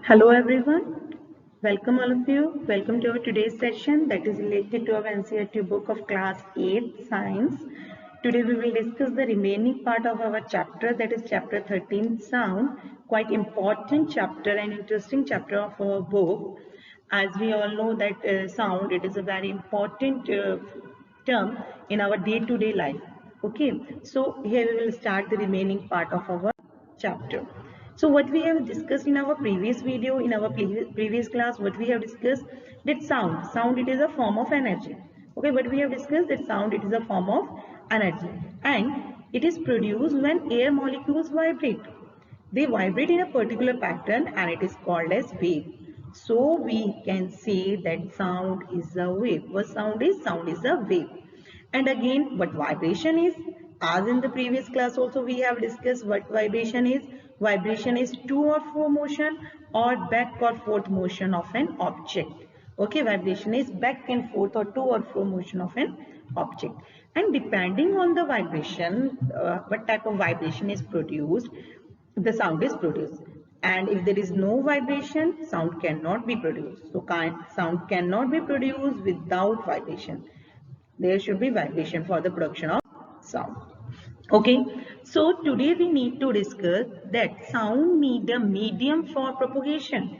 Hello everyone, welcome all of you. Welcome to our today's session that is related to our NCERT book of class 8 science. Today we will discuss the remaining part of our chapter, that is chapter 13 sound, quite important chapter and interesting chapter of our book. As we all know that sound, it is a very important term in our day-to-day life. Okay, so here we will start the remaining part of our chapter. So what we have discussed in our previous video, in our previous class, what we have discussed that sound it is a form of energy. Okay, but we have discussed that sound it is a form of energy and it is produced when air molecules vibrate. They vibrate in a particular pattern and it is called as wave. So we can say that sound is a wave. What sound is? Sound is a wave. And again, what vibration is? As in the previous class also we have discussed what vibration is. Vibration is to or fro motion or back or forth motion of an object. Okay, vibration is back and forth or to or fro motion of an object. And depending on the vibration, what type of vibration is produced, the sound is produced. And if there is no vibration, sound cannot be produced. So sound cannot be produced without vibration. There should be vibration for the production of sound. Okay, so today we need to discuss that sound need a medium for propagation.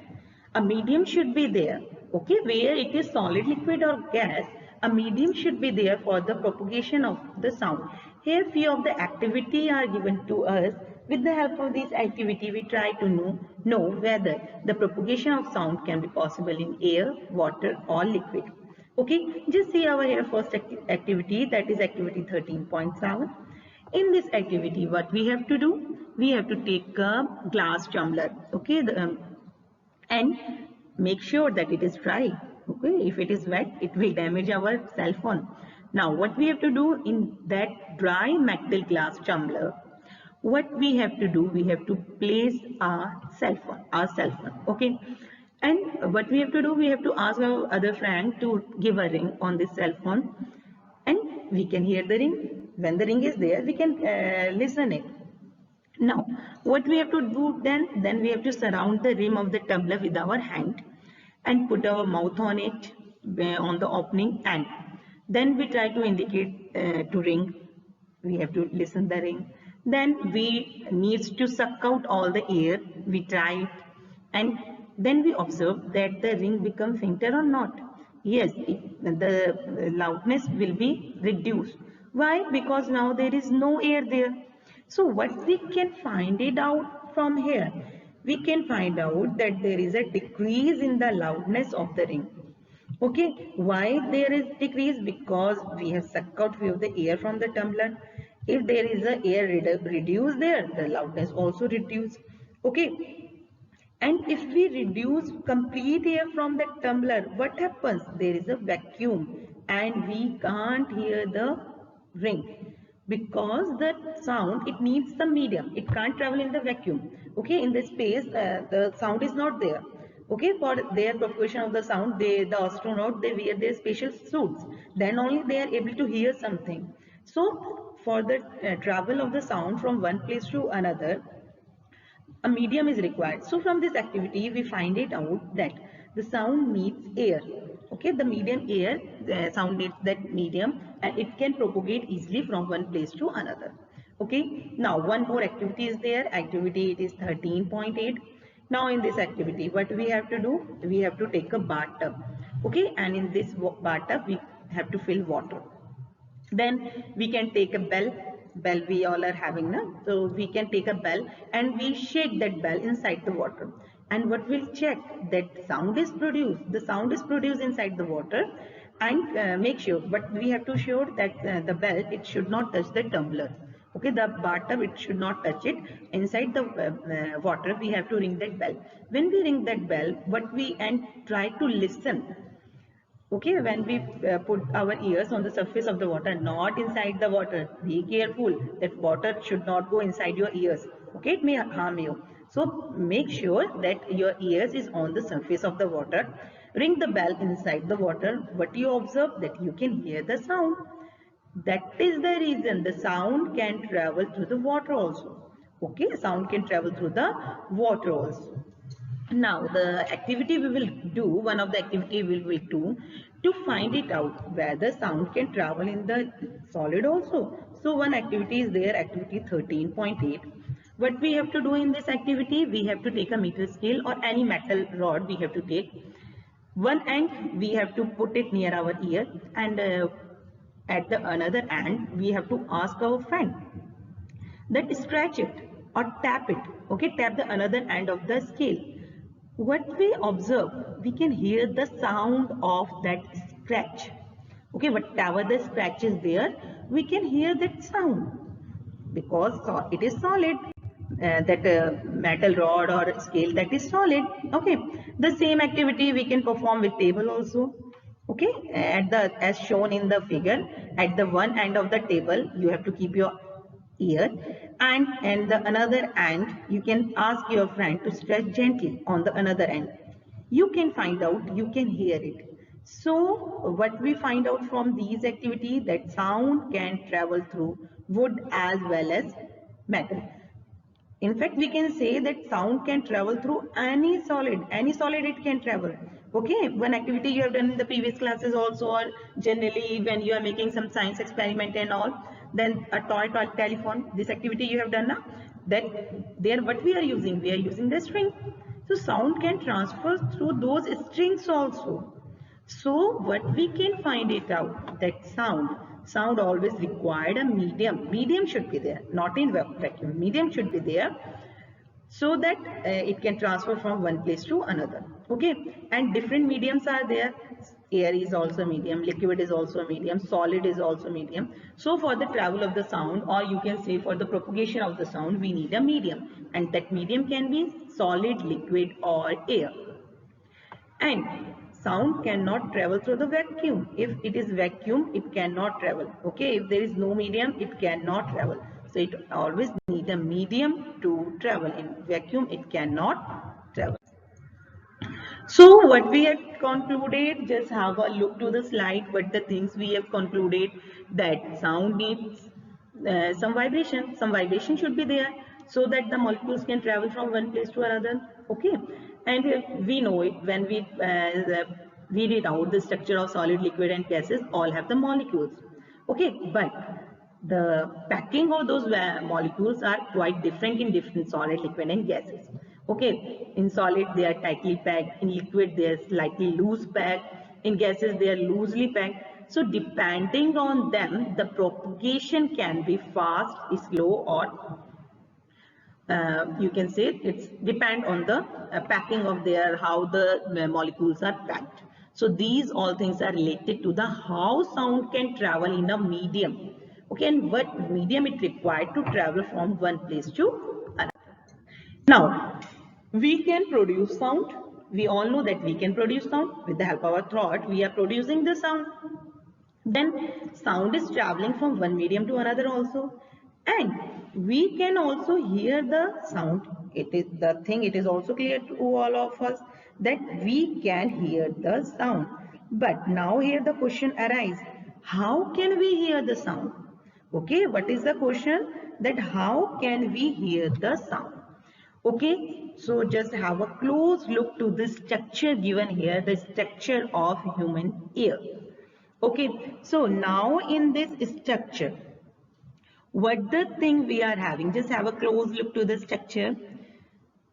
A medium should be there, okay, where it is solid, liquid or gas, a medium should be there for the propagation of the sound. Here few of the activity are given to us. With the help of this activity, we try to know whether the propagation of sound can be possible in air, water or liquid. Okay, just see our here first activity, that is activity 13.7. In this activity, what we have to do? We have to take a glass tumbler, okay, and make sure that it is dry. Okay, if it is wet, it will damage our cell phone. Now, what we have to do in that dry metal glass tumbler? What we have to do? We have to place our cell phone. Okay, and what we have to do? We have to ask our other friend to give a ring on this cell phone and we can hear the ring. When the ring is there, we can listen it. Now, what we have to do then we have to surround the rim of the tumbler with our hand and put our mouth on it on the opening and then we try to indicate to ring. We have to listen the ring. Then we needs to suck out all the air. We try it and then we observe that the ring become fainter or not. Yes, the loudness will be reduced. Why? Because now there is no air there. So what we can find it out from here? We can find out that there is a decrease in the loudness of the ring. Okay, why there is decrease? Because we have sucked out few of the air from the tumbler. If there is a air reduced there, the loudness also reduce. Okay, and if we reduce complete air from the tumbler, what happens? There is a vacuum and we can't hear the ring because the sound, it needs some medium. It can't travel in the vacuum. Okay, in the space, the sound is not there. Okay, for their propagation of the sound, the astronaut, they wear their special suits. Then only they are able to hear something. So for the travel of the sound from one place to another, a medium is required. So from this activity, we find it out that the sound needs air. Okay, the medium air, the sound needs that medium and it can propagate easily from one place to another. Okay, now one more activity is there. Activity it is 13.8. Now in this activity, what we have to do? We have to take a bathtub. Okay, and in this bathtub, we have to fill water. Then we can take a bell we all are having now, so we can take a bell and we shake that bell inside the water, and what we'll check that sound is produced, the sound is produced inside the water, and make sure, but we have to sure that the bell, it should not touch the tumbler. Okay, the bathtub, it should not touch it. Inside the water, we have to ring that bell. When we ring that bell, what we and try to listen. Okay, when we put our ears on the surface of the water, not inside the water. Be careful that water should not go inside your ears. Okay, it may harm you. So make sure that your ears is on the surface of the water. Ring the bell inside the water. What you observe, that you can hear the sound. That is the reason the sound can travel through the water also. Okay, sound can travel through the water also. Now the activity we will do, one of the activity we will do to find it out whether sound can travel in the solid also. So one activity is there, activity 13.8. What we have to do in this activity, we have to take a meter scale or any metal rod we have to take. One end we have to put it near our ear, and at the another end we have to ask our friend that stretch it or tap it. Okay, tap the another end of the scale. What we observe, we can hear the sound of that scratch. Okay, whatever the scratch is there, we can hear that sound because it is solid. That metal rod or scale, that is solid. Okay, the same activity we can perform with table also. Okay, at the as shown in the figure, at the one end of the table you have to keep your ear, and the another end you can ask your friend to stretch gently on the another end. You can find out, you can hear it. So what we find out from these activities, that sound can travel through wood as well as metal. In fact, we can say that sound can travel through any solid it can travel. Okay, one activity you have done in the previous classes also, or generally when you are making some science experiment and all, then a toy telephone, this activity you have done now, that there what we are using the string. So sound can transfer through those strings also. So what we can find it out, that sound always required a medium should be there, not in vacuum, medium should be there, so that it can transfer from one place to another. Okay, and different mediums are there. Air is also medium, liquid is also medium, solid is also medium. So for the travel of the sound, or you can say for the propagation of the sound, we need a medium, and that medium can be solid, liquid or air. And sound cannot travel through the vacuum. If it is vacuum, it cannot travel. Okay, if there is no medium, it cannot travel. So it always need a medium to travel. In vacuum, it cannot travel. So what we have concluded, just have a look to the slide, what the things we have concluded, that sound needs some vibration should be there so that the molecules can travel from one place to another. Okay, and we know it when we read it out, the structure of solid, liquid and gases all have the molecules. Okay, but the packing of those molecules are quite different in different solid, liquid and gases. Okay, in solid they are tightly packed, in liquid they are slightly loose packed, in gases they are loosely packed. So depending on them, the propagation can be fast, slow or you can say it's depend on the packing of their, how the molecules are packed. So these all things are related to the how sound can travel in a medium. Okay, and what medium it required to travel from one place to another. Now we can produce sound. We all know that we can produce sound with the help of our throat. We are producing the sound. Then sound is traveling from one medium to another also, and we can also hear the sound. It is the thing, it is also clear to all of us that we can hear the sound. But now here the question arises, how can we hear the sound? Okay, what is the question, that how can we hear the sound? Okay, so just have a close look to the structure given here, the structure of human ear. Okay, so now in this structure, what the thing we are having, just have a close look to the structure.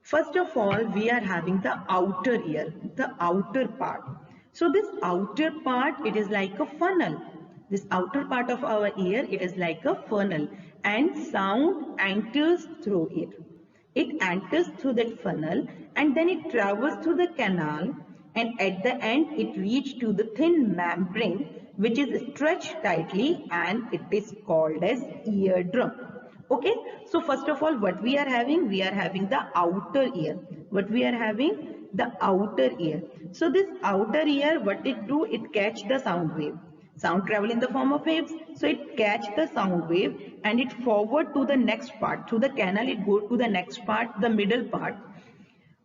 First of all, we are having the outer ear, the outer part. So this outer part, it is like a funnel. This outer part of our ear, it is like a funnel, and sound enters through it. It enters through that funnel and then it travels through the canal, and at the end it reaches to the thin membrane which is stretched tightly, and it is called as eardrum. Okay, so first of all, what we are having? We are having the outer ear. What we are having? The outer ear. So this outer ear, what it do? It catch the sound wave. Sound travel in the form of waves. So it catch the sound wave and it forward to the next part. Through the canal, it go to the next part, the middle part.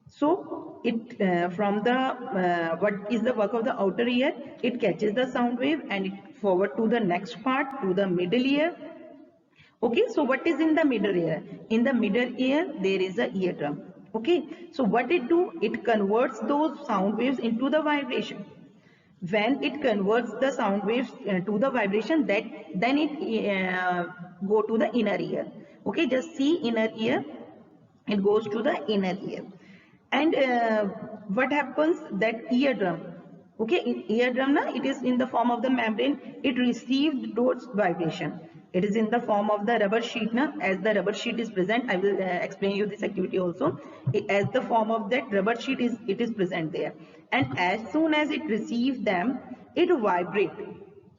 So it from the what is the work of the outer ear? It catches the sound wave and it forward to the next part, to the middle ear. Okay, so what is in the middle ear? In the middle ear, there is a eardrum. Okay, so what it do? It converts those sound waves into the vibration. When it converts the sound waves to the vibration, then it go to the inner ear. Okay, just see inner ear, it goes to the inner ear. And what happens, that eardrum, okay, in eardrum na, it is in the form of the membrane, it received those vibration. It is in the form of the rubber sheet na, as the rubber sheet is present, I will explain you this activity also. As the form of that rubber sheet is, it is present there, and as soon as it receives them, it vibrate.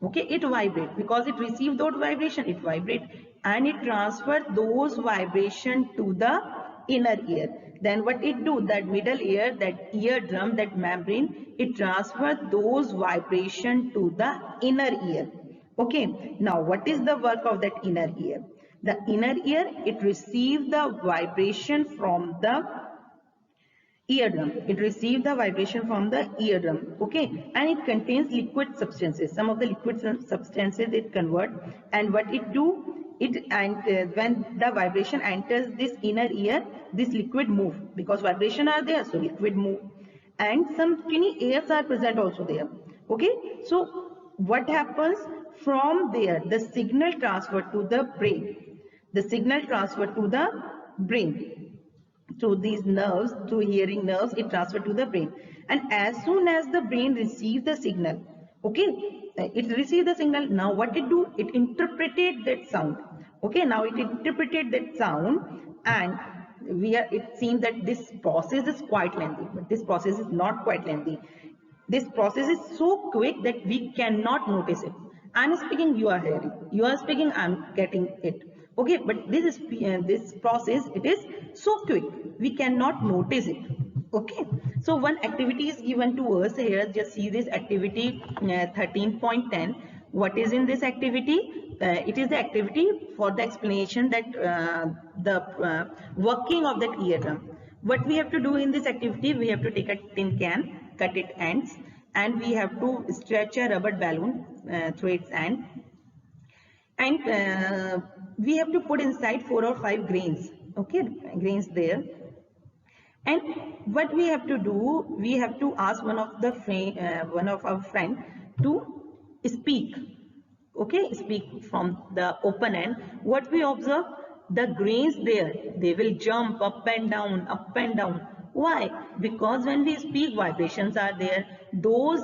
Okay, it vibrate, because it received those vibration, it vibrate, and it transfer those vibration to the inner ear. Then what it do, that middle ear, that eardrum, that membrane, it transfer those vibration to the inner ear. Okay, now what is the work of that inner ear? The inner ear, it receive the vibration from the eardrum. It receives the vibration from the eardrum. Okay, and it contains liquid substances. Some of the liquid substances it convert, and what it do, it, and when the vibration enters this inner ear, this liquid move, because vibration are there, so liquid move, and some tiny airs are present also there. Okay, so what happens, from there the signal transfer to the brain. The signal transfer to the brain through these nerves, through hearing nerves, it transferred to the brain. And as soon as the brain receives the signal, okay, it received the signal. Now what it do, it interpreted that sound. Okay, now it interpreted that sound, and it seems that this process is quite lengthy, but this process is not quite lengthy. This process is so quick that we cannot notice it. I'm speaking, you are hearing. You are speaking, I'm getting it. Okay, but this process, it is so quick, we cannot notice it. Okay, so one activity is given to us here. Just see this activity 13.10. What is in this activity? It is the activity for the explanation that the working of that eardrum. What we have to do in this activity, we have to take a tin can, cut its ends, and we have to stretch a rubber balloon through its end, and we have to put inside 4 or 5 grains. Okay, grains there. And what we have to do, we have to ask one of our friend to speak. Okay, speak from the open end. What we observe, the grains there, they will jump up and down, up and down. Why? Because when we speak, vibrations are there. Those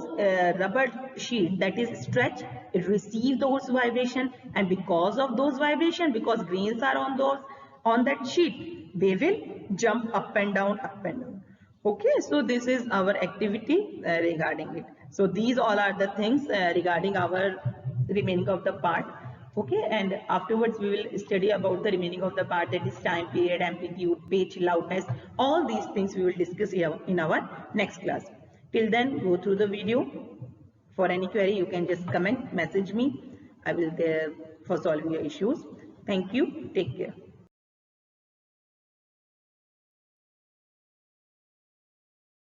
rubber sheet that is stretched, it receives those vibration, and because of those vibration, because grains are on that sheet, they will jump up and down, up and down. Okay, so this is our activity regarding it. So these all are the things regarding our remaining of the part. Okay, and afterwards we will study about the remaining of the part, that is time period, amplitude, pitch, loudness. All these things we will discuss here in our next class. Till then, go through the video. For any query, you can just comment, message me. I will there for solving your issues. Thank you. Take care.